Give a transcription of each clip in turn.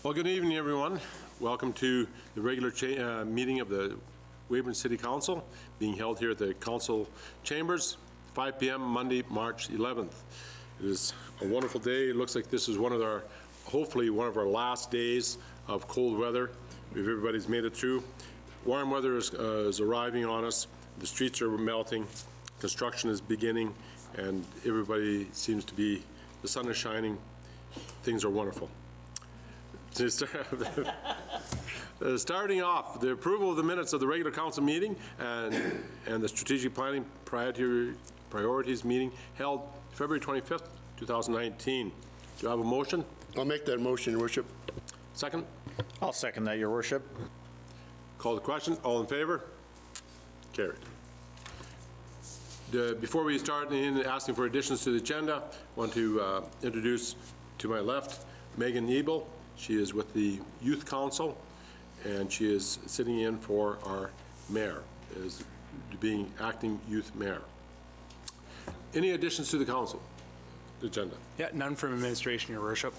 Well, good evening, everyone. Welcome to the regular meeting of the Weyburn City Council, being held here at the Council Chambers, 5 p.m. Monday, March 11th. It is a wonderful day. It looks like this is hopefully one of our last days of cold weather. Everybody's made it through. Warm weather is arriving on us. The streets are melting. Construction is beginning, and everybody seems to be, the sun is shining. Things are wonderful. Starting off, the approval of the minutes of the regular council meeting and the strategic planning priorities meeting held February 25th, 2019. Do you have a motion? I'll make that motion, Your Worship. Second? I'll second that, Your Worship. Call the question. All in favor? Carried. Before we start asking for additions to the agenda, I want to introduce to my left Megan Ebel. She is with the Youth Council, and she is sitting in for our mayor, as being acting youth mayor. Any additions to the council agenda? Yeah, none from administration, Your Worship.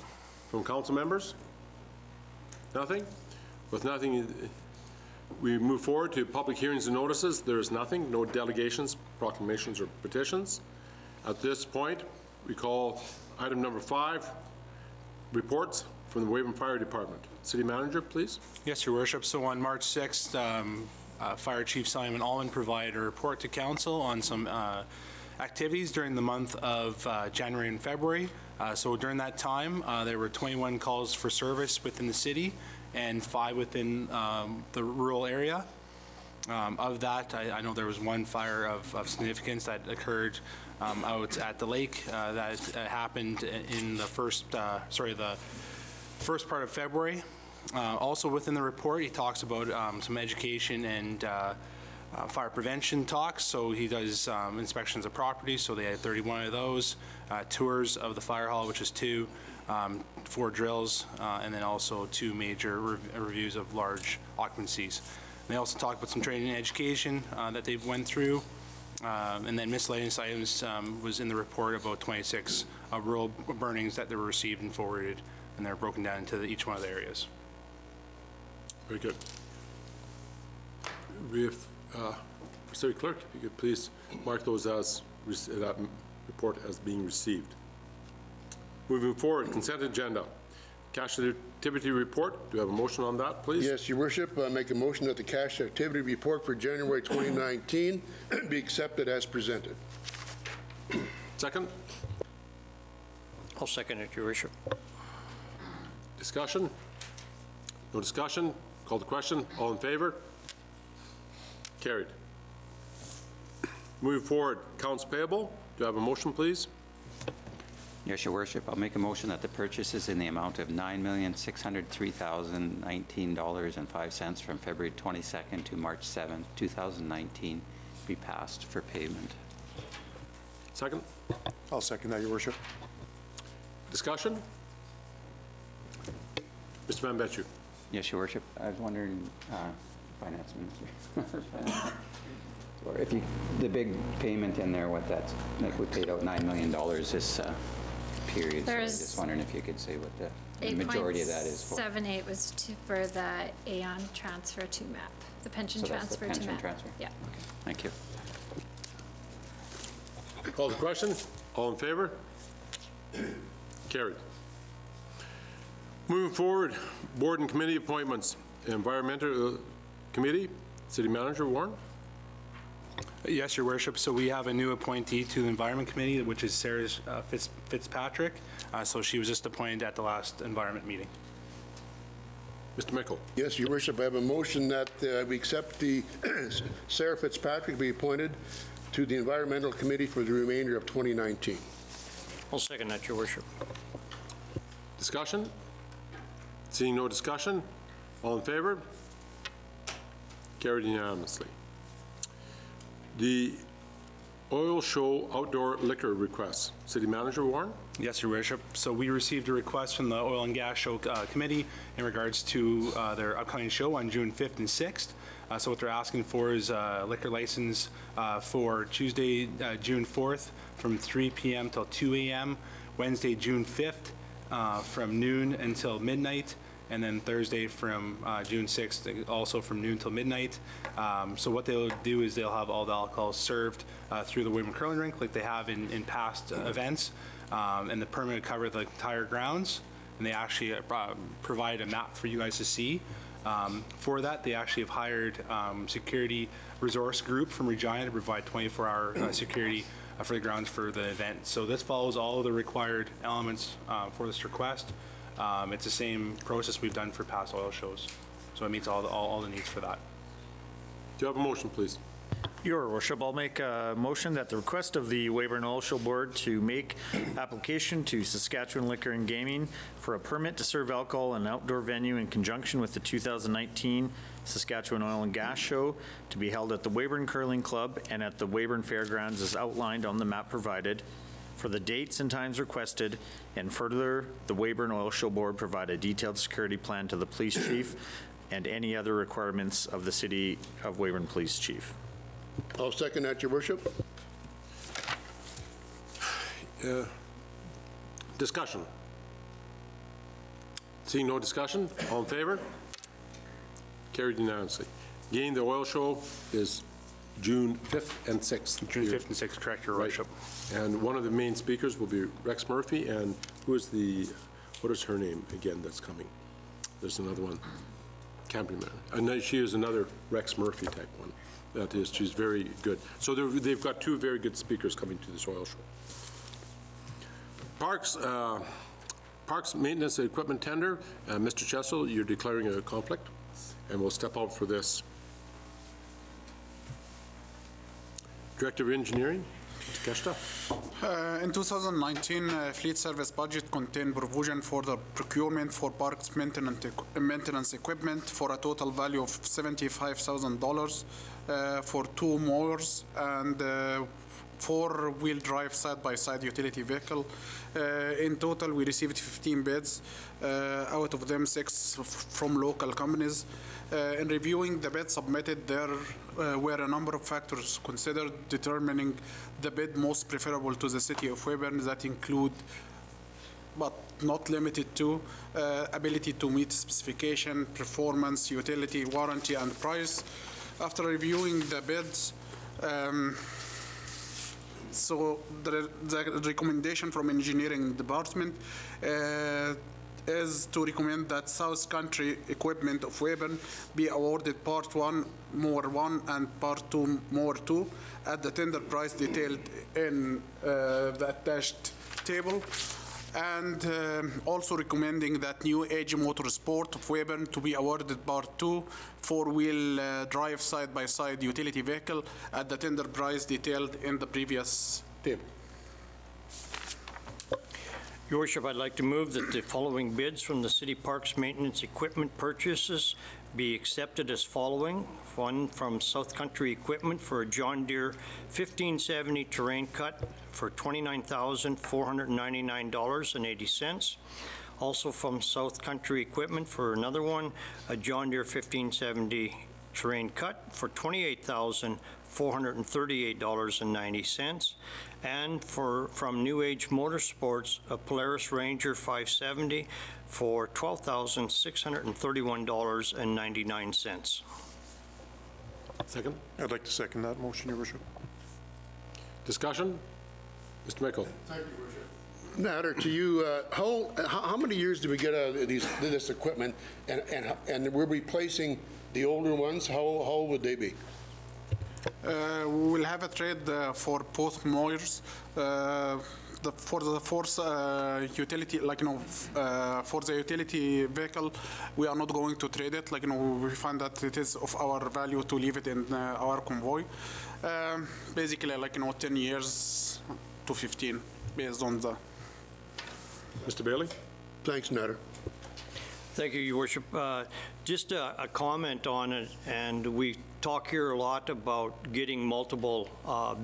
From council members? Nothing? With nothing, we move forward to public hearings and notices. There is nothing, no delegations, proclamations, or petitions. At this point, we call item number 5, reports from the Weyburn Fire Department. City Manager, please. Yes, Your Worship. So on March 6th, Fire Chief Simon Allman provided a report to Council on some activities during the month of January and February. So during that time, there were 21 calls for service within the city and 5 within the rural area. Of that, I know there was one fire of significance that occurred out at the lake that happened in the first part of February. Also within the report, he talks about some education and fire prevention talks. So he does inspections of properties, so they had 31 of those, tours of the fire hall, which is 2, 4 drills, and then also 2 major reviews of large occupancies. And they also talk about some training and education that they've went through. And then miscellaneous items was in the report about 26 rural burnings that they were received and forwarded, and they're broken down into each one of the areas. Very good. We have, City Clerk, if you could please mark those as that report as being received. Moving forward, consent agenda. Cash activity report. Do you have a motion on that, please? Yes, Your Worship. I make a motion that the cash activity report for January 2019 be accepted as presented. Second? I'll second it, Your Worship. Discussion? No discussion? Call the question. All in favor? Carried. Moving forward, accounts payable. Do you have a motion, please? Yes, Your Worship. I'll make a motion that the purchases in the amount of $9,603,019.05 from February 22nd to March 7th, 2019 be passed for payment. Second? I'll second that, Your Worship. Discussion? Mr. Van Betju. Yes, Your Worship. I was wondering, Finance Minister, or if you, the big payment in there, what that's, like we paid out $9 million this period. So I was just wondering if you could say what the majority of that is for. 8.78 was for the Aon transfer to MAP, the pension transfer to MAP. Transfer? Yeah. Okay. Thank you. Call the question. All in favor? Carried. Moving forward, board and committee appointments. Environmental Committee, City Manager Warren. Yes, Your Worship. So we have a new appointee to the Environment Committee, which is Sarah Fitzpatrick. So she was just appointed at the last Environment meeting. Mr. Mickle. Yes, Your Worship. I have a motion that we accept the Sarah Fitzpatrick be appointed to the Environmental Committee for the remainder of 2019. I'll second that, Your Worship. Discussion? Seeing no discussion, all in favor? Carried unanimously. The oil show outdoor liquor requests. City Manager Warren? Yes, Your Worship. So we received a request from the Oil and Gas Show Committee in regards to their upcoming show on June 5th and 6th. So what they're asking for is a liquor license for Tuesday, June 4th from 3 p.m. till 2 a.m., Wednesday, June 5th from noon until midnight, and then Thursday from June 6th, also from noon till midnight. So what they'll do is they'll have all the alcohol served through the Weyburn curling rink like they have in past events, and the permit would cover the entire grounds, and they actually provide a map for you guys to see. For that, they actually have hired security resource group from Regina to provide 24-hour security for the grounds for the event. So this follows all of the required elements for this request. It's the same process we've done for past oil shows. So it meets all the needs for that. Do you have a motion, please? Your worship, I'll make a motion that the request of the Weyburn Oil Show Board to make application to Saskatchewan Liquor and Gaming for a permit to serve alcohol in an outdoor venue in conjunction with the 2019 Saskatchewan Oil and Gas Show to be held at the Weyburn Curling Club and at the Weyburn Fairgrounds as outlined on the map provided for the dates and times requested, and further, the Weyburn Oil Show Board provide a detailed security plan to the police chief and any other requirements of the City of Weyburn Police Chief. I'll second that, Your Worship. Discussion. Seeing no discussion, all in favor? Carried unanimously. Again, the oil show is June 5th and 6th. June 5th and 6th, correct, Your Worship. And one of the main speakers will be Rex Murphy, and who is what is her name again that's coming? There's another one. Can't remember. And she is another Rex Murphy type one. That is, she's very good. So they've got two very good speakers coming to this oil show. Parks maintenance and equipment tender. Mr. Chessel, you're declaring a conflict, and we'll step out for this. Director of Engineering, Mr. Keshta. In 2019, fleet service budget contained provision for the procurement for parks maintenance equipment for a total value of $75,000 for 2 mowers and 4-wheel drive side-by-side utility vehicle. In total, we received 15 bids, out of them 6 from local companies. In reviewing the bids submitted, there were a number of factors considered determining the bid most preferable to the City of Weyburn that include, but not limited to, ability to meet specification, performance, utility, warranty, and price. After reviewing the bids, so the recommendation from engineering department is to recommend that South Country Equipment of Weyburn be awarded Part 1, Mower 1, and Part 2, Mower 2 at the tender price detailed in the attached table, and also recommending that New Age Motorsport of Weyburn to be awarded Part 2, 4-wheel drive side-by-side utility vehicle at the tender price detailed in the previous table. Your Worship, I'd like to move that the following bids from the City Parks Maintenance Equipment purchases be accepted as following. One from South Country Equipment for a John Deere 1570 terrain cut for $29,499.80. Also from South Country Equipment for another one, a John Deere 1570 terrain cut for $28,438.90. And from New Age Motorsports, a Polaris Ranger 570 for $12,631.99. Second. I'd like to second that motion, Your Worship. Discussion? Mr. Mickle. Thank you, Worship. Nader, to you, how many years do we get out of this equipment, and we're replacing the older ones? How old would they be? We will have a trade for both mowers. For the fourth utility, for the utility vehicle, we are not going to trade it. We find that it is of our value to leave it in our convoy. Basically, 10 years to 15, based on the. Mr. Bailey? Thanks, Nader. Thank you, Your Worship. Just a comment on it, and we talk here a lot about getting multiple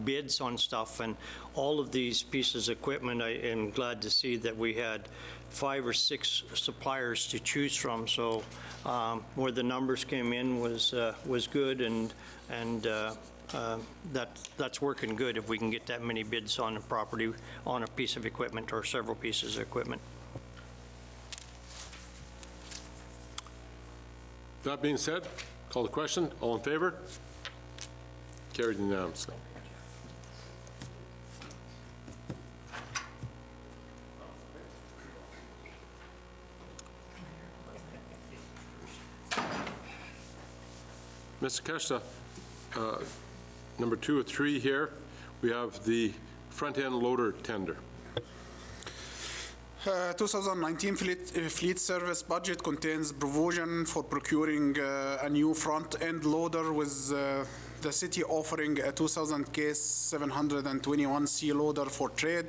bids on stuff, and all of these pieces of equipment, I am glad to see that we had 5 or 6 suppliers to choose from. So where the numbers came in was good, and that's working good if we can get that many bids on a property, on a piece of equipment or several pieces of equipment. That being said, call the question. All in favor? Carried unanimously. Mr. Keshta, number 2 or 3 here, we have the front-end loader tender. 2019 fleet service budget contains provision for procuring a new front-end loader with the city offering a 2000 case 721C loader for trade.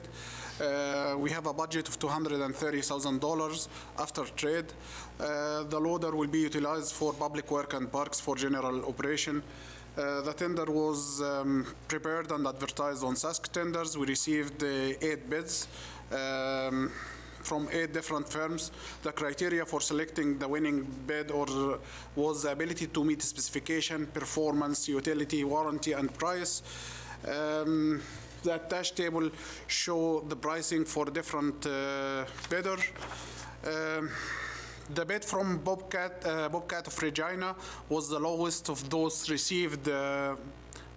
We have a budget of $230,000 after trade. The loader will be utilized for public work and parks for general operation. The tender was prepared and advertised on Sask Tenders. We received 8 bids from 8 different firms. The criteria for selecting the winning bid was the ability to meet specification, performance, utility, warranty, and price. The attached table show the pricing for different bidder. The bid from Bobcat of Regina was the lowest of those received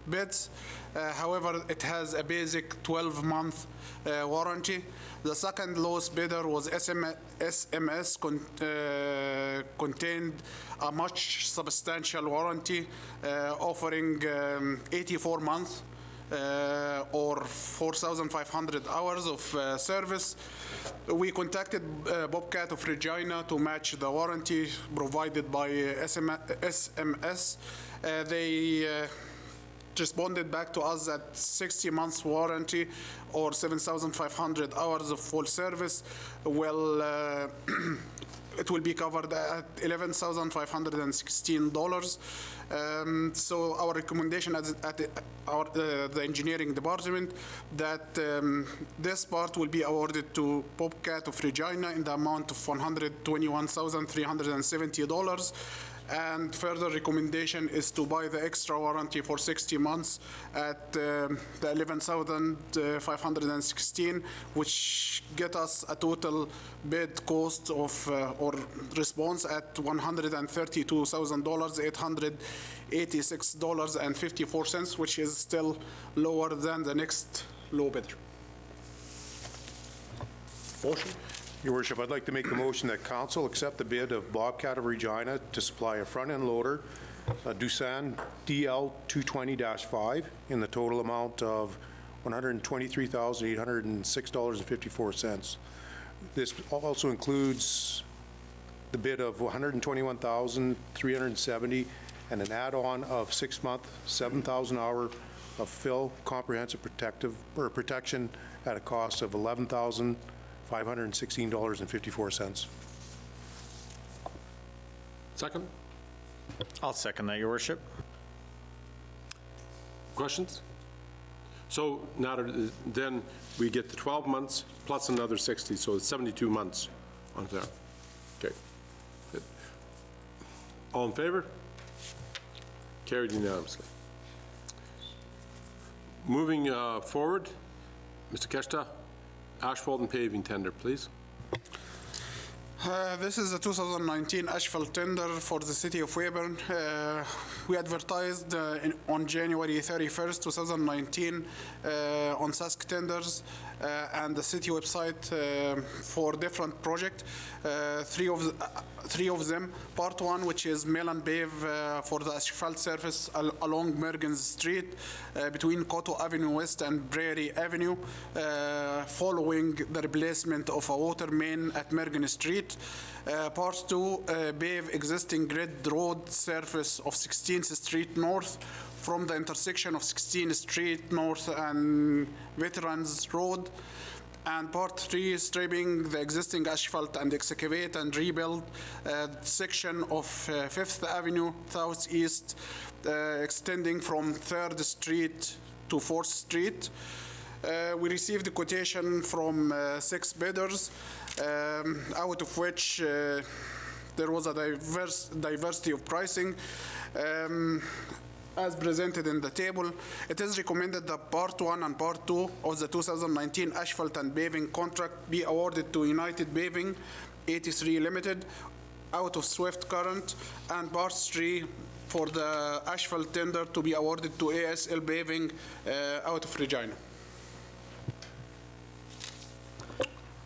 bids. However, it has a basic 12-month warranty. The second lowest bidder was SMS, contained a much substantial warranty, offering 84 months or 4,500 hours of service. We contacted Bobcat of Regina to match the warranty provided by SMS. They responded back to us that 60 months warranty or 7,500 hours of full service will it will be covered at $11,516. So our recommendation at the engineering department that this part will be awarded to Bobcat of Regina in the amount of $121,370. And further recommendation is to buy the extra warranty for 60 months at the $11,516, which get us a total bid cost of or response at $132,886.54, which is still lower than the next low bidder. Motion? Your Worship, I'd like to make the motion that council accept the bid of Bobcat of Regina to supply a front-end loader, a Doosan DL 220-5, in the total amount of $123,806.54. This also includes the bid of $121,370 and an add-on of 6-month, 7,000-hour of fill comprehensive protection at a cost of $11,516.54. Second? I'll second that, Your Worship. Questions? So now then we get the 12 months plus another 60, so it's 72 months on there. Okay. Good. All in favor? Carried unanimously. Moving forward, Mr. Keshta, asphalt and paving tender, please. This is the 2019 asphalt tender for the city of Weyburn. We advertised on January 31st, 2019 on Sask Tenders and the city website for different projects. Three of them. Part 1, which is mill and pave for the asphalt surface along Mergens Street between Cotto Avenue West and Prairie Avenue, following the replacement of a water main at Mergen Street. Part 2, pave existing grid road surface of 16th Street North from the intersection of 16th Street North and Veterans Road. And part 3, stripping the existing asphalt and excavate and rebuild section of 5th Avenue Southeast, extending from 3rd Street to 4th Street. We received a quotation from 6 bidders, out of which there was a diversity of pricing. As presented in the table, it is recommended that Part 1 and Part 2 of the 2019 asphalt and paving contract be awarded to United Paving 83 Limited out of Swift Current, and parts 3 for the asphalt tender to be awarded to ASL Paving out of Regina.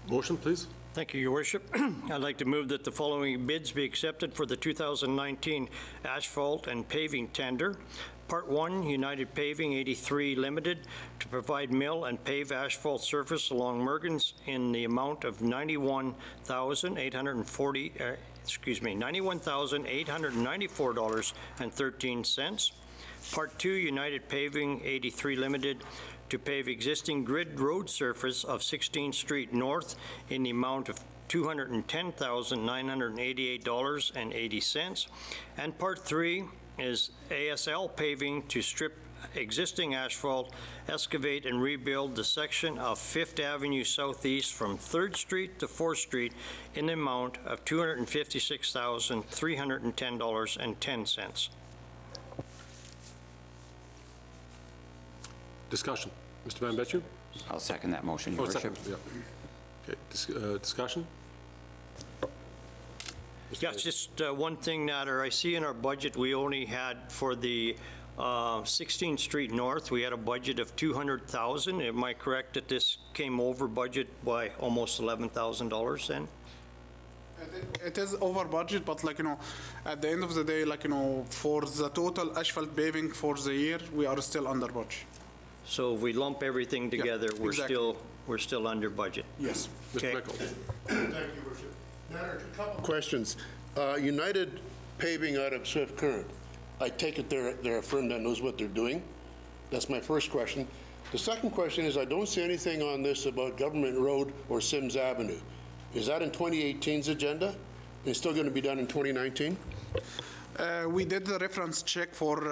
Motion, please. Thank you, Your Worship. I'd like to move that the following bids be accepted for the 2019 asphalt and paving tender. Part 1, United Paving 83 Limited, to provide mill and pave asphalt surface along Mergens in the amount of $91,894.13. Part 2, United Paving 83 Limited, to pave existing grid road surface of 16th Street North in the amount of $210,988.80. And Part 3 is ASL Paving to strip existing asphalt, excavate and rebuild the section of 5th Avenue Southeast from 3rd Street to 4th Street in the amount of $256,310.10. Discussion. Mr. Van Betju? I'll second that motion, Your Worship. Second, yeah. Okay, discussion? Yes, just one thing, Nader. I see in our budget, we only had for the 16th Street North, we had a budget of $200,000. Am I correct that this came over budget by almost $11,000 then? It is over budget, but at the end of the day, for the total asphalt paving for the year, we are still under budget. So if we lump everything together, we're exactly. still under budget. Yes. Mr. Mickle. Thank you, Worship. Nader, a couple questions. United Paving out of Swift Current. I take it they're a firm that knows what they're doing. That's my first question. The second question is, I don't see anything on this about Government Road or Sims Avenue. Is that in 2018's agenda? It's still going to be done in 2019? We did the reference check for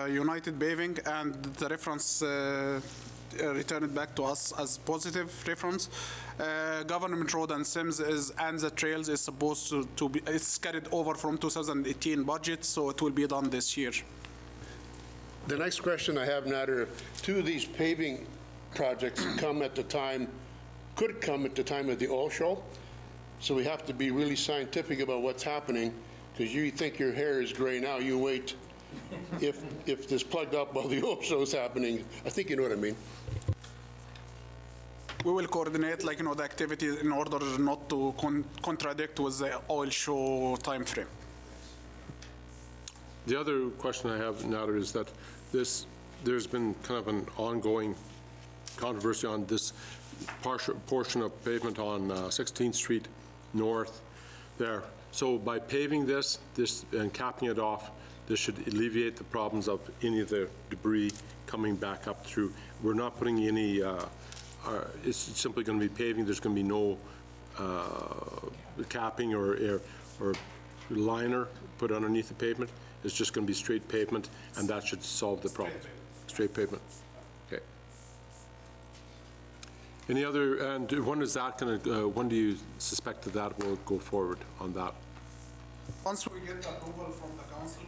United Paving, and the reference returned back to us as positive reference. Government Road and Sims and the trails is supposed to be, it's carried over from 2018 budget, so it will be done this year. The next question I have, Nader, two of these paving projects could come at the time of the oil show. So we have to be really scientific about what's happening, because you think your hair is gray now, you wait if this plugged up while the oil show is happening. I think you know what I mean. We will coordinate, the activities in order not to contradict with the oil show time frame. The other question I have, Nader, is that there's been kind of an ongoing controversy on this portion of pavement on 16th Street North there. So by paving this and capping it off, this should alleviate the problems of any of the debris coming back up through. We're not putting any, it's simply going to be paving. There's going to be no capping or liner put underneath the pavement. It's just going to be straight pavement, and that should solve the problem. Straight pavement. Okay. Any other, and when is that going to, when do you suspect that will go forward on that? Once we get approval from the council,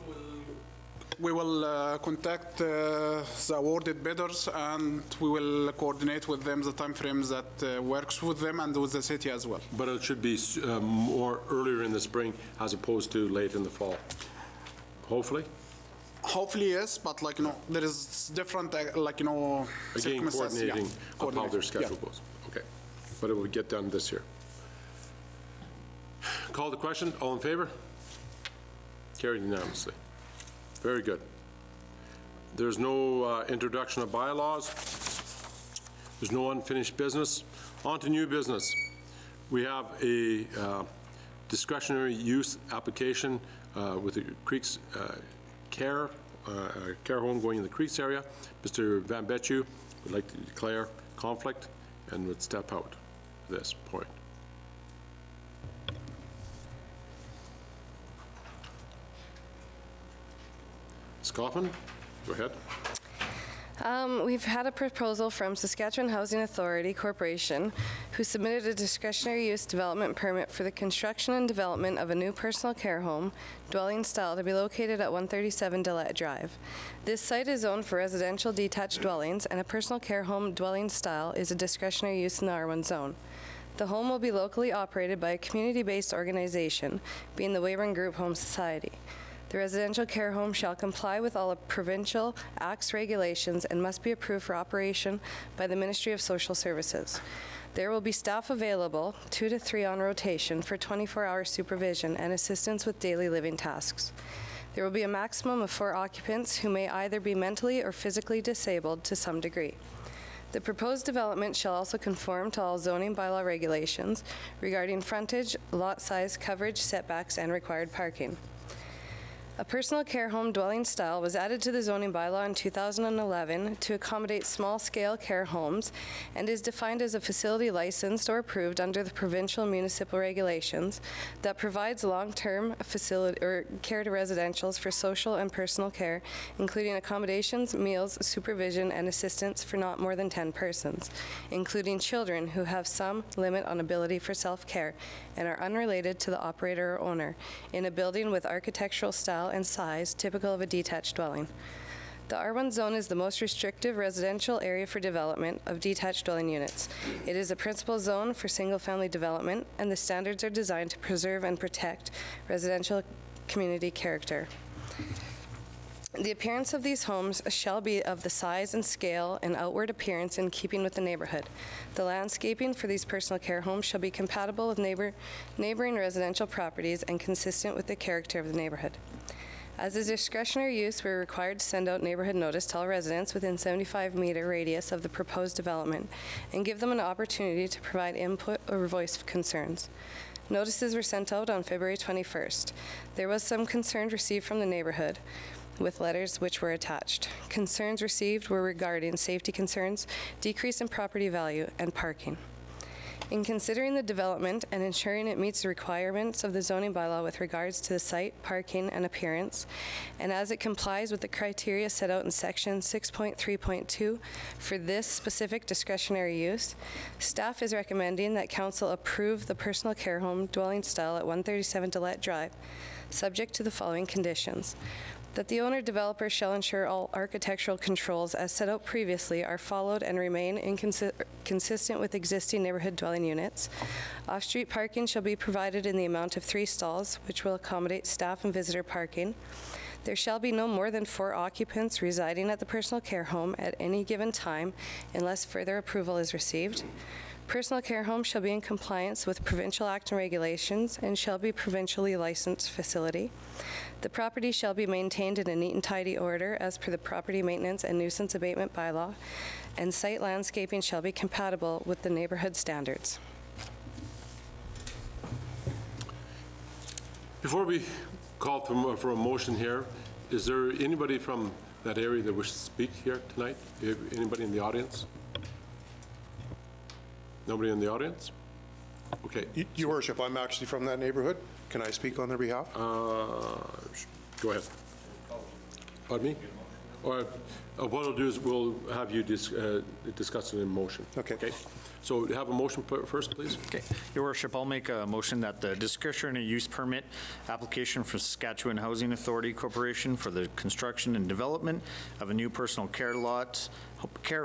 we will contact the awarded bidders, and we will coordinate with them the time frames that works with them and with the city as well. But it should be more earlier in the spring as opposed to late in the fall, hopefully? Hopefully, yes, but there is different, Again, coordinating of how their schedule yeah. goes. Okay, but it will get done this year. Call the question. All in favor? Carried unanimously. Very good. There's no introduction of bylaws. There's no unfinished business. On to new business. We have a discretionary use application with the Creeks care home going in the Creeks area. Mr. Van Betju would like to declare conflict and would step out at this point. Ms. Kaufman, go ahead. We've had a proposal from Saskatchewan Housing Authority Corporation, who submitted a discretionary use development permit for the construction and development of a new personal care home dwelling style to be located at 137 Dillette Drive. This site is zoned for residential detached dwellings, and a personal care home dwelling style is a discretionary use in the R1 zone. The home will be locally operated by a community-based organization, being the Weyburn Group Home Society. The residential care home shall comply with all provincial acts, regulations, and must be approved for operation by the Ministry of Social Services. There will be staff available, 2 to 3 on rotation, for 24-hour supervision and assistance with daily living tasks. There will be a maximum of 4 occupants who may either be mentally or physically disabled to some degree. The proposed development shall also conform to all zoning bylaw regulations regarding frontage, lot size, coverage, setbacks, and required parking. A personal care home dwelling style was added to the zoning bylaw in 2011 to accommodate small-scale care homes and is defined as a facility licensed or approved under the provincial municipal regulations that provides long-term facility or care to residentials for social and personal care, including accommodations, meals, supervision, and assistance for not more than 10 persons, including children who have some limit on ability for self-care and are unrelated to the operator or owner, in a building with architectural style and size typical of a detached dwelling. The R1 zone is the most restrictive residential area for development of detached dwelling units. It is a principal zone for single-family development, and the standards are designed to preserve and protect residential community character. The appearance of these homes shall be of the size and scale and outward appearance in keeping with the neighborhood. The landscaping for these personal care homes shall be compatible with neighboring residential properties and consistent with the character of the neighborhood. As a discretionary use, we're required to send out neighborhood notice to all residents within 75-meter radius of the proposed development and give them an opportunity to provide input or voice concerns. Notices were sent out on February 21st. There was some concern received from the neighborhood, with letters which were attached. Concerns received were regarding safety concerns, decrease in property value, and parking. In considering the development and ensuring it meets the requirements of the zoning bylaw with regards to the site, parking, and appearance, and as it complies with the criteria set out in section 6.3.2 for this specific discretionary use, staff is recommending that council approve the personal care home dwelling style at 137 Dillette Drive, subject to the following conditions: that the owner-developer shall ensure all architectural controls as set out previously are followed and remain consistent with existing neighborhood dwelling units. Off-street parking shall be provided in the amount of 3 stalls, which will accommodate staff and visitor parking. There shall be no more than 4 occupants residing at the personal care home at any given time unless further approval is received. Personal care homes shall be in compliance with provincial act and regulations and shall be provincially licensed facility. The property shall be maintained in a neat and tidy order as per the property maintenance and nuisance abatement bylaw, and site landscaping shall be compatible with the neighborhood standards. Before we call for a motion here, is there anybody from that area that wishes to speak here tonight? Anybody in the audience? Nobody in the audience? Okay. Your Worship, I'm actually from that neighborhood. Can I speak on their behalf? Go ahead. Pardon me? Or what I'll do is we'll have you discuss it in motion. Okay. So have a motion first, please. Okay. Your Worship, I'll make a motion that the discretionary use permit application for Saskatchewan Housing Authority Corporation for the construction and development of a new personal care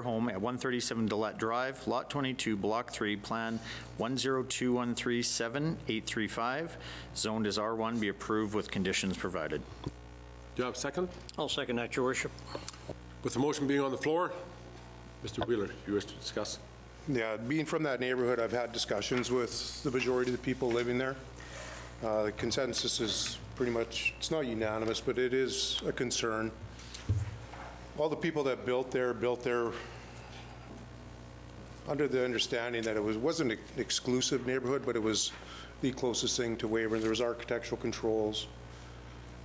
home at 137 Dillette Drive, Lot 22, Block 3, Plan 102137835, zoned as R1, be approved with conditions provided. Do you have a second? I'll second that, Your Worship. With the motion being on the floor, Mr. Wheeler, you wish to discuss? Yeah, being from that neighborhood, I've had discussions with the majority of the people living there. The consensus is pretty much, it's not unanimous, but it is a concern. All the people that built there under the understanding that it wasn't an exclusive neighborhood, but it was the closest thing to Weyburn. There was architectural controls,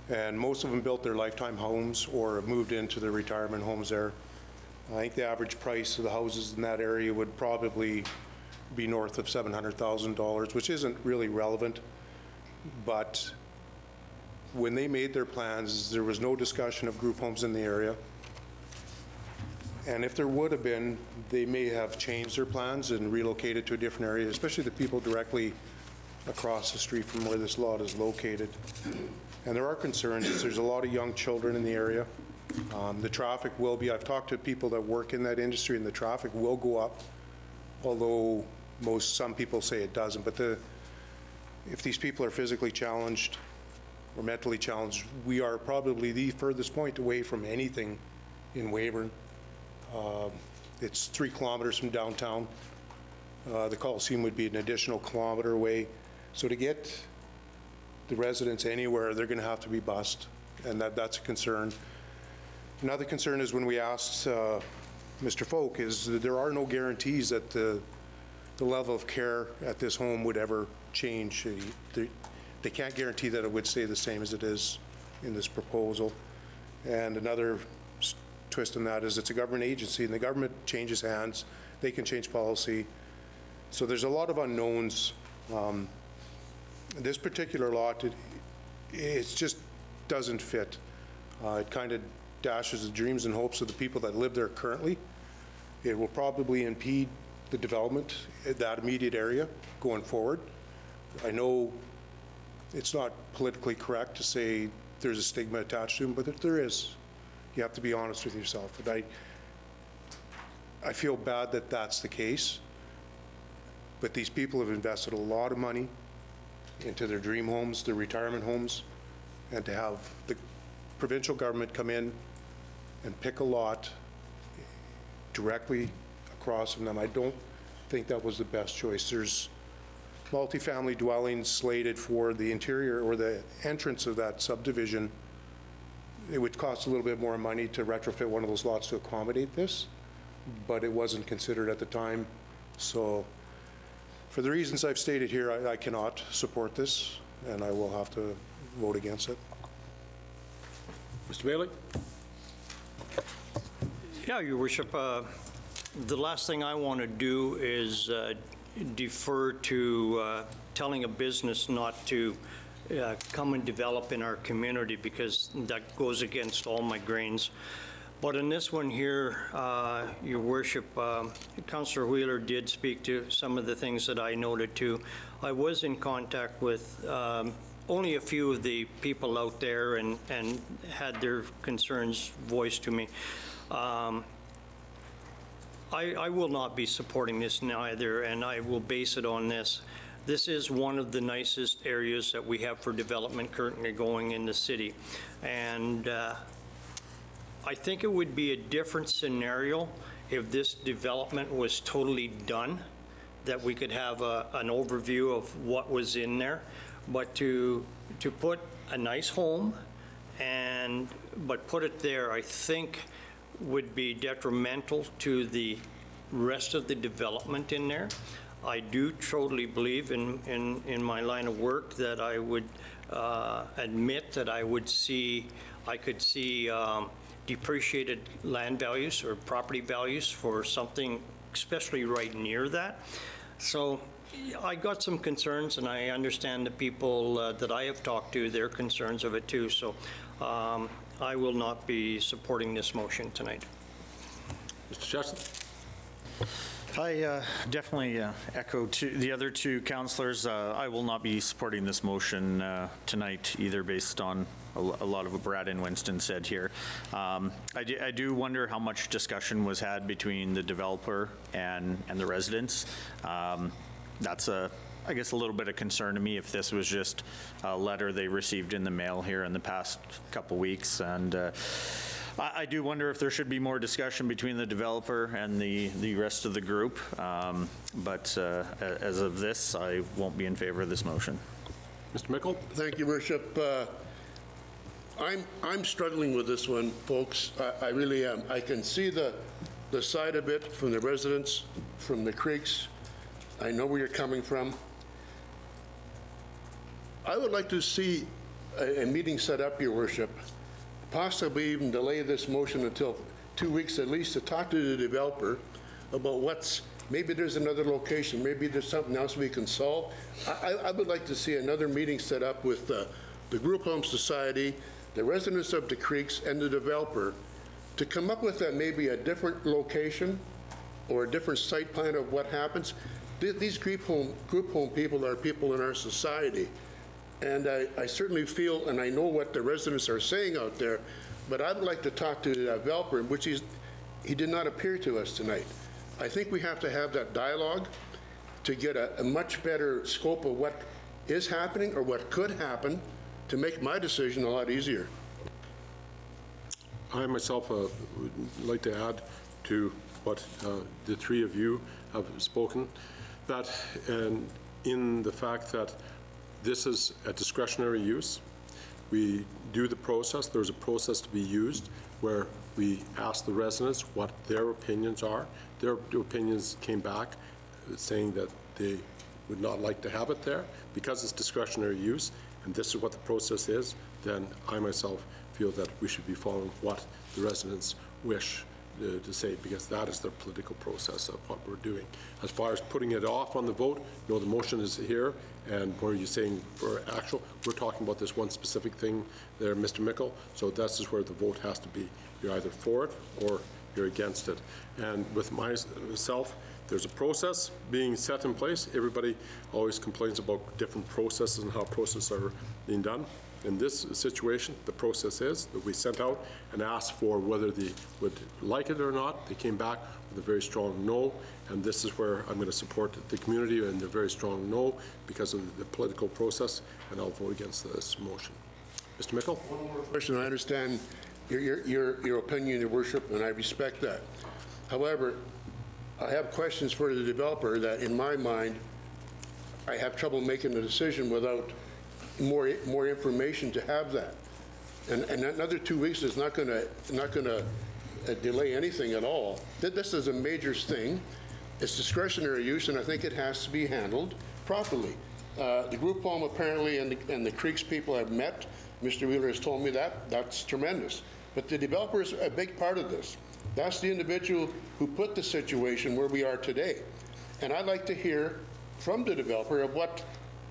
and most of them built their lifetime homes or moved into their retirement homes there. I think the average price of the houses in that area would probably be north of $700,000, which isn't really relevant. But when they made their plans, there was no discussion of group homes in the area. And if there would have been, they may have changed their plans and relocated to a different area, especially the people directly across the street from where this lot is located. And there are concerns. There's a lot of young children in the area. The traffic will be, I've talked to people that work in that industry, and the traffic will go up, although Some people say it doesn't, but if these people are physically challenged or mentally challenged, we are probably the furthest point away from anything in Weyburn. It's 3 kilometers from downtown. The Coliseum would be an additional kilometer away. So to get the residents anywhere, they're going to have to be bused, and that's a concern. Another concern is when we asked Mr. Folk is that there are no guarantees that the level of care at this home would ever change. They can't guarantee that it would stay the same as it is in this proposal. And another twist in that is it's a government agency, and the government changes hands. They can change policy. So there's a lot of unknowns. This particular lot, it just doesn't fit. It kind of dashes the dreams and hopes of the people that live there currently. It will probably impede the development in that immediate area going forward. I know it's not politically correct to say there's a stigma attached to them, but there is. You have to be honest with yourself. And I feel bad that that's the case, but these people have invested a lot of money into their dream homes, their retirement homes, and to have the provincial government come in and pick a lot directly across from them, I don't think that was the best choice. There's multifamily dwellings slated for the interior or the entrance of that subdivision. It would cost a little bit more money to retrofit one of those lots to accommodate this, but it wasn't considered at the time. So for the reasons I've stated here, I cannot support this, and I will have to vote against it. Mr. Bailey? Yeah, Your Worship, the last thing I want to do is defer to telling a business not to come and develop in our community, because that goes against all my grains. But in this one here, Your Worship, Councillor Wheeler did speak to some of the things that I noted too. I was in contact with only a few of the people out there and had their concerns voiced to me. I will not be supporting this neither, and I will base it on this. This is one of the nicest areas that we have for development currently going in the city. And I think it would be a different scenario if this development was totally done, that we could have an overview of what was in there. But to put a nice home but put it there, I think would be detrimental to the rest of the development in there. I do totally believe in my line of work that I would admit that I could see depreciated land values or property values for something, especially right near that. So I got some concerns, and I understand the people that I have talked to, their concerns of it too. So I will not be supporting this motion tonight. Mr. Chesson? I definitely echo the other two councillors. I will not be supporting this motion tonight either, based on a lot of what Brad and Winston said here. I do wonder how much discussion was had between the developer and the residents. That's I guess a little bit of concern to me if this was just a letter they received in the mail here in the past couple weeks. And I do wonder if there should be more discussion between the developer and the rest of the group. But as of this, I won't be in favor of this motion. Mr. Mickle? Thank you, Worship. I'm struggling with this one, folks. I really am. I can see the side of it from the residents, from the creeks. I know where you're coming from. I would like to see a meeting set up, Your Worship, possibly even delay this motion until 2 weeks at least, to talk to the developer about maybe there's another location, maybe there's something else we can solve. I would like to see another meeting set up with the Group Home Society, the residents of the creeks, and the developer to come up with maybe a different location or a different site plan of what happens. These group home people are people in our society. And I certainly feel, and I know what the residents are saying out there, but I'd like to talk to the developer, which he did not appear to us tonight. I think we have to have that dialogue. to get a much better scope of what is happening or what could happen to make my decision a lot easier. I myself would like to add to what the three of you have spoken, that and in the fact that this is a discretionary use. We do the process. There's a process to be used where we ask the residents what their opinions are. Their opinions came back saying that they would not like to have it there because it's discretionary use, and this is what the process is. Then I myself feel that we should be following what the residents wish to say, because that is their political process of what we're doing. As far as putting it off on the vote, no, the motion is here, and where you're saying for actual, we're talking about this one specific thing there, Mr. Mickle, so that's just where the vote has to be. You're either for it or you're against it. And with myself, there's a process being set in place. Everybody always complains about different processes and how processes are being done. In this situation, the process is that we sent out and asked for whether they would like it or not. They came back with a very strong no, and this is where I'm going to support the community and the very strong no because of the political process, and I'll vote against this motion. Mr. Mickle? One more question. I understand your opinion, Your Worship, and I respect that. However, I have questions for the developer that, in my mind, I have trouble making a decision without more information to have that. And another 2 weeks is not going to delay anything at all. This is a major thing. It's discretionary use, and I think it has to be handled properly. The group home apparently and the Creeks people have met. Mr. Wheeler has told me that. That's tremendous. But the developer is a big part of this. That's the individual who put the situation where we are today. And I'd like to hear from the developer of what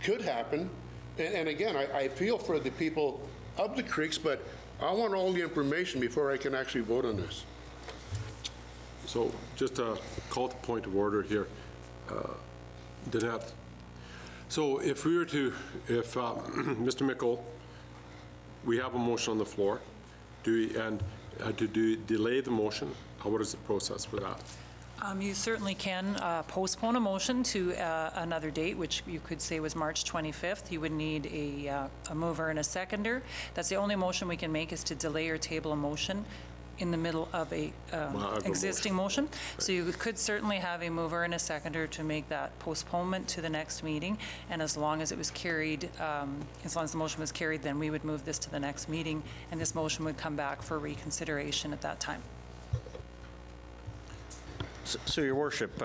could happen. And again, I feel for the people of the Creeks, but I want all the information before I can actually vote on this. So just a call to point of order here. Danette. So if we were to, Mr. Mickle, we have a motion on the floor, to delay the motion, what is the process for that? You certainly can postpone a motion to another date, which you could say was March 25th. You would need a mover and a seconder. That's the only motion we can make, is to delay or table a motion in the middle of a existing motion. Right. So you could certainly have a mover and a seconder to make that postponement to the next meeting. And as long as it was carried, as long as the motion was carried, then we would move this to the next meeting, and this motion would come back for reconsideration at that time. So, Your Worship,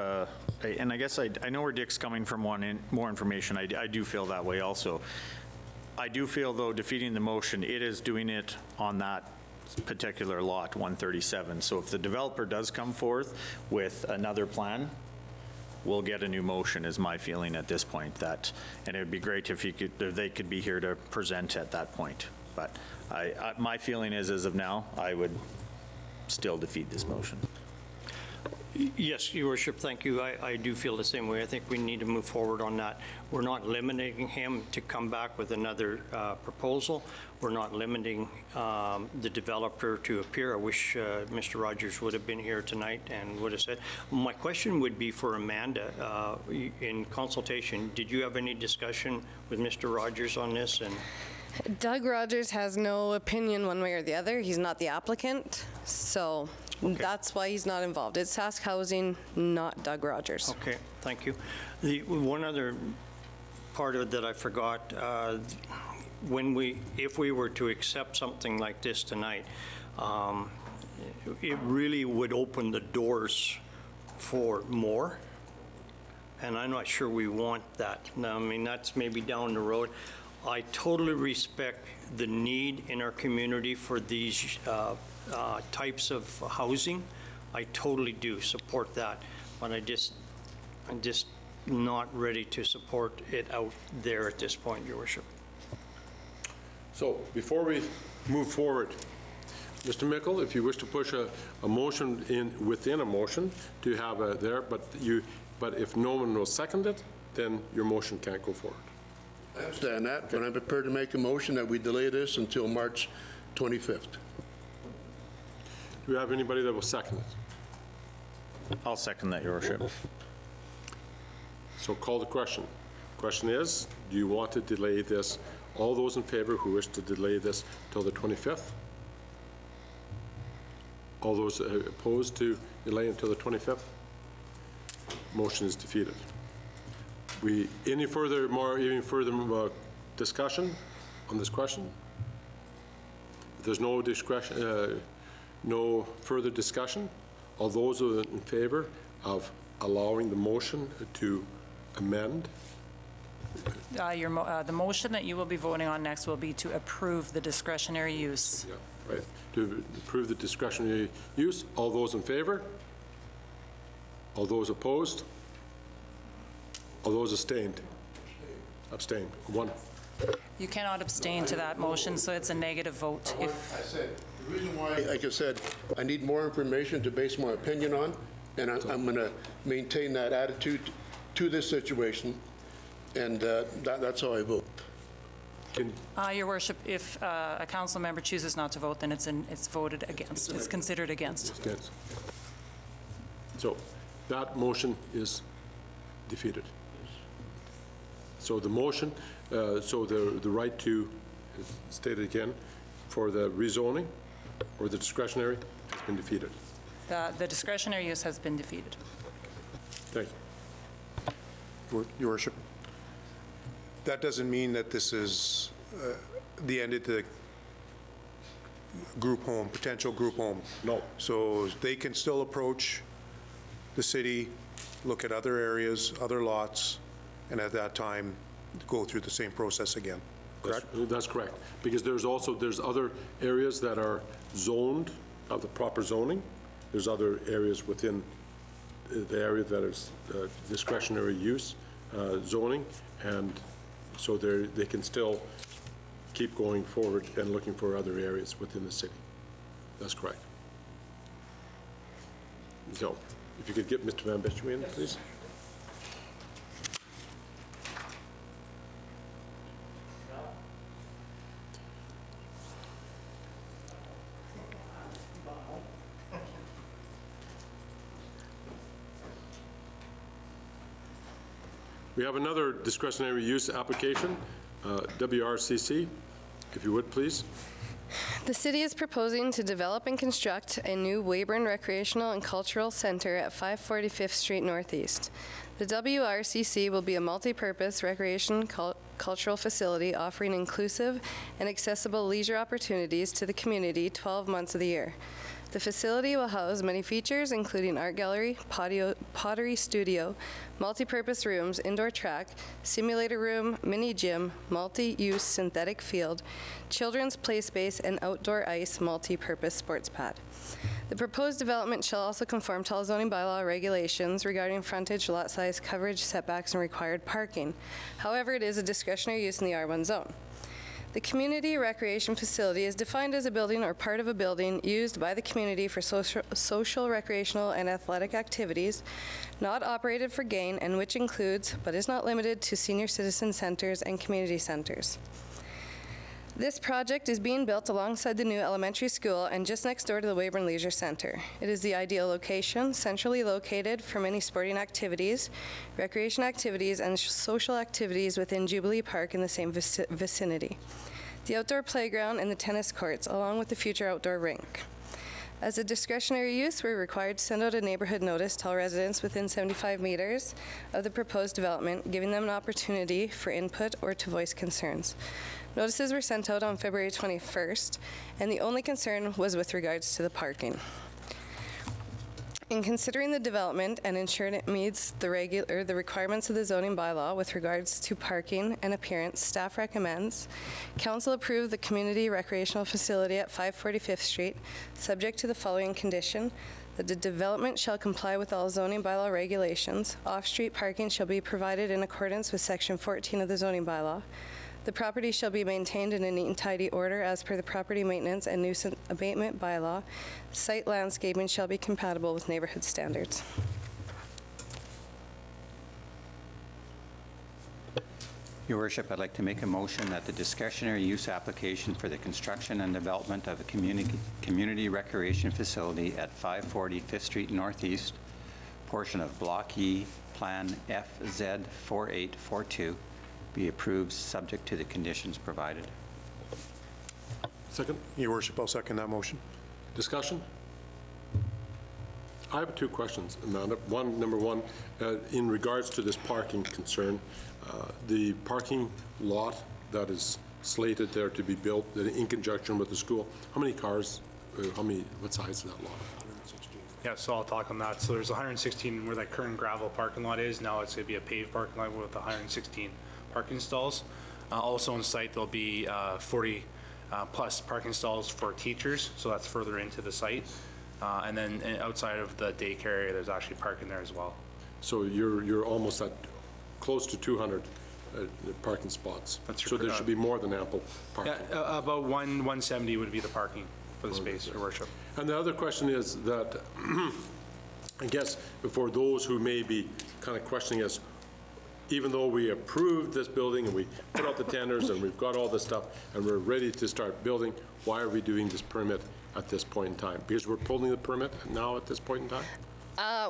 and I guess I know where Dick's coming from wanting more information. I do feel that way also. I do feel, though, defeating the motion, it is doing it on that particular lot, 137. So if the developer does come forth with another plan, we'll get a new motion, is my feeling at this point. And it would be great if they could be here to present at that point. But my feeling is, as of now, I would still defeat this motion. Yes, Your Worship, thank you. I do feel the same way. I think we need to move forward on that. We're not limiting him to come back with another proposal. We're not limiting the developer to appear. I wish Mr. Rogers would have been here tonight and would have said. My question would be for Amanda. In consultation, did you have any discussion with Mr. Rogers on this? And Doug Rogers has no opinion one way or the other. He's not the applicant, so okay. That's why he's not involved. It's Sask Housing, not Doug Rogers. Okay, thank you. The one other part of it that I forgot, if we were to accept something like this tonight, it really would open the doors for more, and I'm not sure we want that. Now, I mean, that's maybe down the road. I totally respect the need in our community for these types of housing. I totally do support that, but I'm just not ready to support it out there at this point, Your Worship. So before we move forward, Mr. Mickle, if you wish to push a motion within a motion to have there, but if no one will second it, then your motion can't go forward. I understand that, but I'm prepared to make a motion that we delay this until March 25th. Do we have anybody that will second it? I'll second that, Your Worship. So call the question. Question is, do you want to delay this? All those in favor who wish to delay this till the 25th? All those opposed to delay until the 25th? Motion is defeated. Any further discussion on this question? If there's no discussion, no further discussion, all those in favor of allowing the motion to amend? The motion that you will be voting on next will be to approve the discretionary use. Yeah, right. To approve the discretionary use. All those in favor? All those opposed? All those abstained? Abstained. One. You cannot abstain to that motion, so it's a negative vote. I said, the reason why, like I said, I need more information to base my opinion on, and I'm going to maintain that attitude to this situation, and that's how I vote. Your worship, if a council member chooses not to vote, then it's voted against. It's considered against. Against. So that motion is defeated. So the motion, so the right to, stated again, for the rezoning or the discretionary has been defeated. The discretionary use has been defeated. Thank you. Your worship, that doesn't mean that this is the end of the group home, potential group home. No. So they can still approach the city, look at other areas, other lots, and at that time, go through the same process again, correct? That's correct. Because there's other areas that are zoned of the proper zoning. There's other areas within the area that is discretionary use zoning, and so they can still keep going forward and looking for other areas within the city. That's correct. So, if you could get Mr. Van Bestu in, please. We have another discretionary use application, WRCC, if you would, please. The city is proposing to develop and construct a new Weyburn Recreational and Cultural Center at 545th Street Northeast. The WRCC will be a multi-purpose recreation cultural facility offering inclusive and accessible leisure opportunities to the community 12 months of the year. The facility will house many features, including art gallery, pottery studio, multi-purpose rooms, indoor track, simulator room, mini gym, multi-use synthetic field, children's play space, and outdoor ice multi-purpose sports pad. The proposed development shall also conform to all zoning bylaw regulations regarding frontage, lot size, coverage, setbacks, and required parking. However, it is a discretionary use in the R1 zone. The community recreation facility is defined as a building or part of a building used by the community for social, recreational, and athletic activities, not operated for gain, and which includes, but is not limited to, senior citizen centers and community centers. This project is being built alongside the new elementary school and just next door to the Weyburn Leisure Center. It is the ideal location, centrally located for many sporting activities, recreation activities, and social activities within Jubilee Park in the same vicinity. The outdoor playground and the tennis courts, along with the future outdoor rink. As a discretionary use, we're required to send out a neighborhood notice to all residents within 75 meters of the proposed development, giving them an opportunity for input or to voice concerns. Notices were sent out on February 21st, and the only concern was with regards to the parking. In considering the development and ensuring it meets the requirements of the zoning bylaw with regards to parking and appearance, staff recommends council approve the community recreational facility at 545th Street, subject to the following condition: that the development shall comply with all zoning bylaw regulations. Off-street parking shall be provided in accordance with Section 14 of the zoning bylaw. The property shall be maintained in a neat and tidy order as per the property maintenance and nuisance abatement bylaw. Site landscaping shall be compatible with neighborhood standards. Your Worship, I'd like to make a motion that the discretionary use application for the construction and development of a community recreation facility at 540 5th Street Northeast, portion of Block E, Plan FZ4842 be approved, subject to the conditions provided. Second? Your worship, I'll second that motion. Discussion? I have two questions, Amanda. Number one, in regards to this parking concern, the parking lot that is slated there to be built in conjunction with the school, how many cars, what size is that lot? Yeah, so I'll talk on that. So there's 116 where that current gravel parking lot is. Now it's going to be a paved parking lot with 116 parking stalls. Also on site, there'll be 40 plus parking stalls for teachers, so that's further into the site. And then outside of the daycare area, there's actually parking there as well. So you're almost at close to 200 parking spots. That's so there should be more than ample parking. Yeah, about 170 would be the parking for the space, Your Worship. And the other question is that, I guess, for those who may be kind of questioning us, even though we approved this building and we put out the tenders and we've got all this stuff and we're ready to start building, why are we doing this permit at this point in time? Because we're pulling the permit now at this point in time?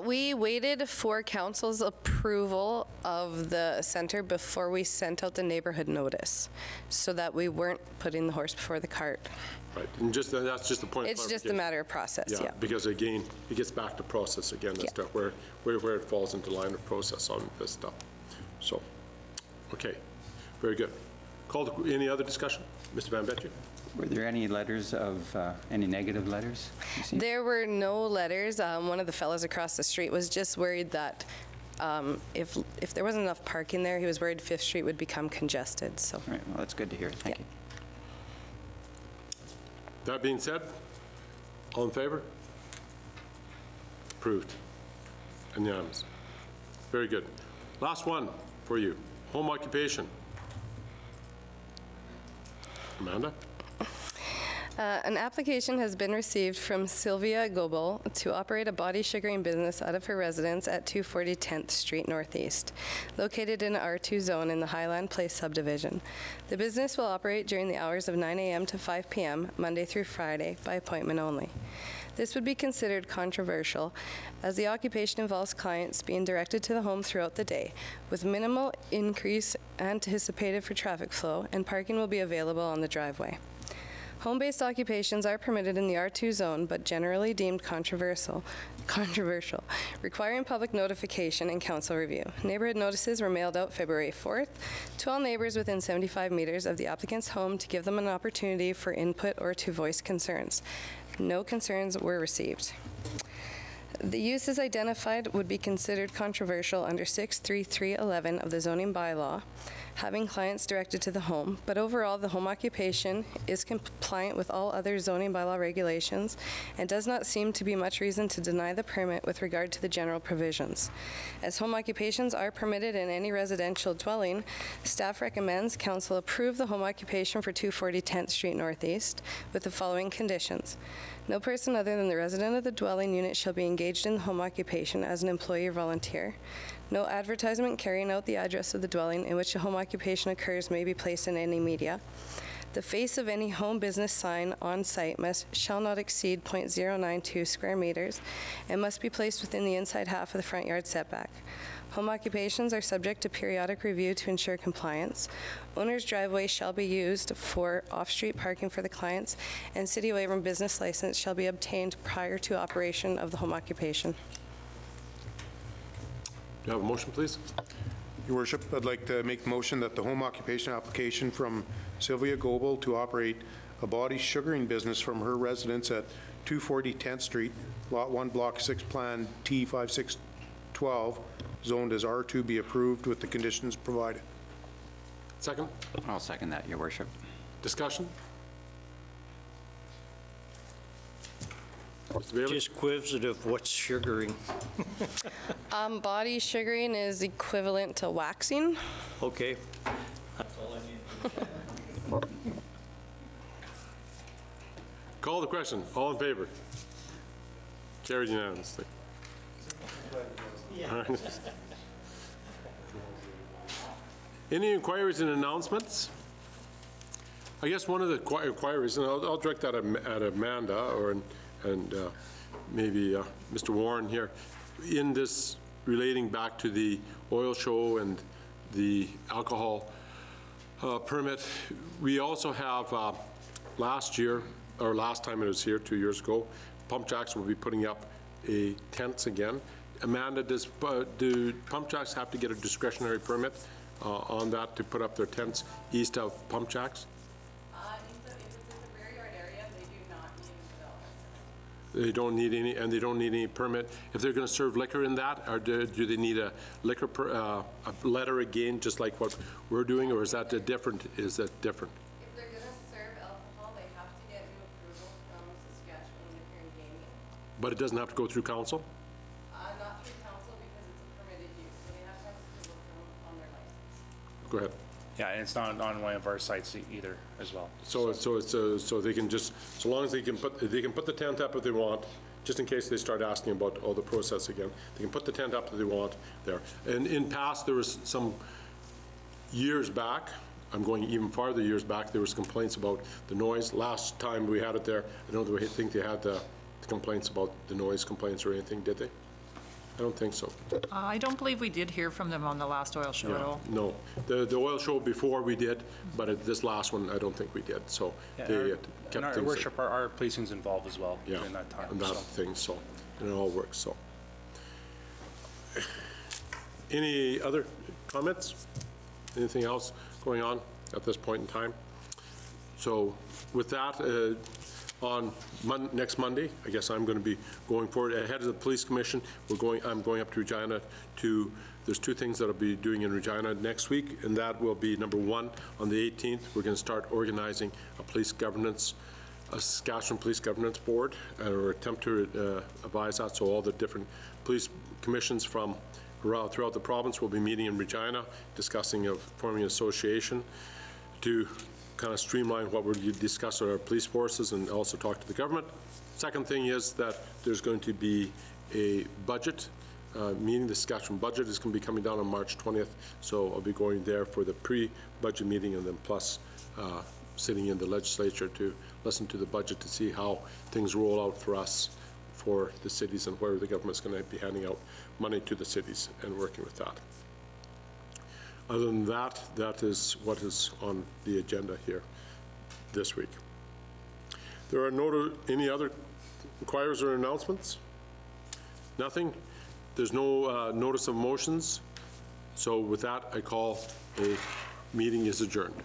We waited for council's approval of the center before we sent out the neighborhood notice, so that we weren't putting the horse before the cart. Right, and that's just the point of It's just a matter of process, yeah. Because again, it gets back to process again, as to where it falls into line of process on this stuff. So, okay, very good. Any other discussion? Mr. Van Betje? Were there any letters of, any negative letters? There were no letters. One of the fellows across the street was just worried that if there wasn't enough parking there, he was worried Fifth Street would become congested, so. All right, well, that's good to hear. Thank you. That being said, all in favor? Approved. Unanimous. Very good. Last one for you. Home occupation. Amanda? An application has been received from Sylvia Gobel to operate a body sugaring business out of her residence at 240 10th Street Northeast, located in an R2 zone in the Highland Place subdivision. The business will operate during the hours of 9 a.m. to 5 p.m., Monday through Friday, by appointment only. This would be considered controversial, as the occupation involves clients being directed to the home throughout the day, with minimal increase anticipated for traffic flow, and parking will be available on the driveway. Home-based occupations are permitted in the R2 zone, but generally deemed controversial, requiring public notification and council review. Neighborhood notices were mailed out February 4th to all neighbors within 75 meters of the applicant's home to give them an opportunity for input or to voice concerns. No concerns were received. The uses identified would be considered controversial under 63311 of the zoning bylaw, having clients directed to the home, but overall the home occupation is compliant with all other zoning bylaw regulations and does not seem to be much reason to deny the permit with regard to the general provisions. As home occupations are permitted in any residential dwelling, staff recommends council approve the home occupation for 240 10th Street Northeast with the following conditions. No person other than the resident of the dwelling unit shall be engaged in the home occupation as an employee or volunteer. No advertisement carrying out the address of the dwelling in which a home occupation occurs may be placed in any media. The face of any home business sign on site shall not exceed .092 square meters and must be placed within the inside half of the front yard setback. Home occupations are subject to periodic review to ensure compliance. Owner's driveway shall be used for off-street parking for the clients, and City of Weyburn business license shall be obtained prior to operation of the home occupation. Do you have a motion, please? Your Worship, I'd like to make the motion that the home occupation application from Sylvia Gobel to operate a body sugaring business from her residence at 240 10th Street, Lot 1, Block 6, Plan T5612, zoned as R2, be approved with the conditions provided. Second? I'll second that, Your Worship. Discussion? Mr. Bailey? Just quizzed of what's sugaring. Body sugaring is equivalent to waxing. Okay. Call the question. All in favor? Carried unanimously. All right. Any inquiries and announcements? I guess one of the inquiries, and I'll direct that at Amanda and maybe Mr. Warren here. in this relating back to the oil show and the alcohol permit, we also have last year, or last time it was here, 2 years ago, Pump Jacks will be putting up tents again. Amanda, do Pump Jacks have to get a discretionary permit on that to put up their tents east of Pump Jacks? If it's in the rear yard area, they do not need a development. They don't need any, and they don't need any permit. If they're going to serve liquor in that, or do they need a liquor, a letter again, just like what we're doing, or is that different? Is that different? If they're going to serve alcohol, they have to get new approval from Saskatchewan Liquor and Gaming. But it doesn't have to go through council? Not through council because it's a permitted use, so they have to have approval on their license. Go ahead. Yeah, and it's not on one of our sites either as well. So they can just, so long as they can put the tent up if they want, just in case they start asking about all the process again, they can put the tent up if they want there. And in past, there was some years back, I'm going even farther years back, there was complaints about the noise. Last time we had it there, I don't think they had the complaints about the noise complaints or anything, did they? I don't think so. I don't believe we did hear from them on the last oil show at all. No, the oil show before we did, but this last one, I don't think we did, so they kept And our things. worship, our policing's involved as well Yeah, during that time. and that so. thing, so, and it all works, so. Any other comments? Anything else going on at this point in time? So with that, on next Monday, I guess I'm going to be going forward ahead of the police commission. I'm going up to Regina there's two things that I'll be doing in Regina next week, and that will be, number one, on the 18th, we're going to start organizing a Saskatchewan Police Governance Board, or attempt to advise that, so all the different police commissions from throughout the province will be meeting in Regina, discussing of forming an association to kind of streamline what we're discussing with our police forces and also talk to the government. Second thing is that there's going to be a budget meeting. The Saskatchewan budget is going to be coming down on March 20th, so I'll be going there for the pre-budget meeting and then plus sitting in the legislature to listen to the budget to see how things roll out for us, for the cities, and where the government's going to be handing out money to the cities and working with that. Other than that, that is what is on the agenda here this week. There are any other inquiries or announcements? Nothing? There's no notice of motions. So with that, I call a meeting is adjourned.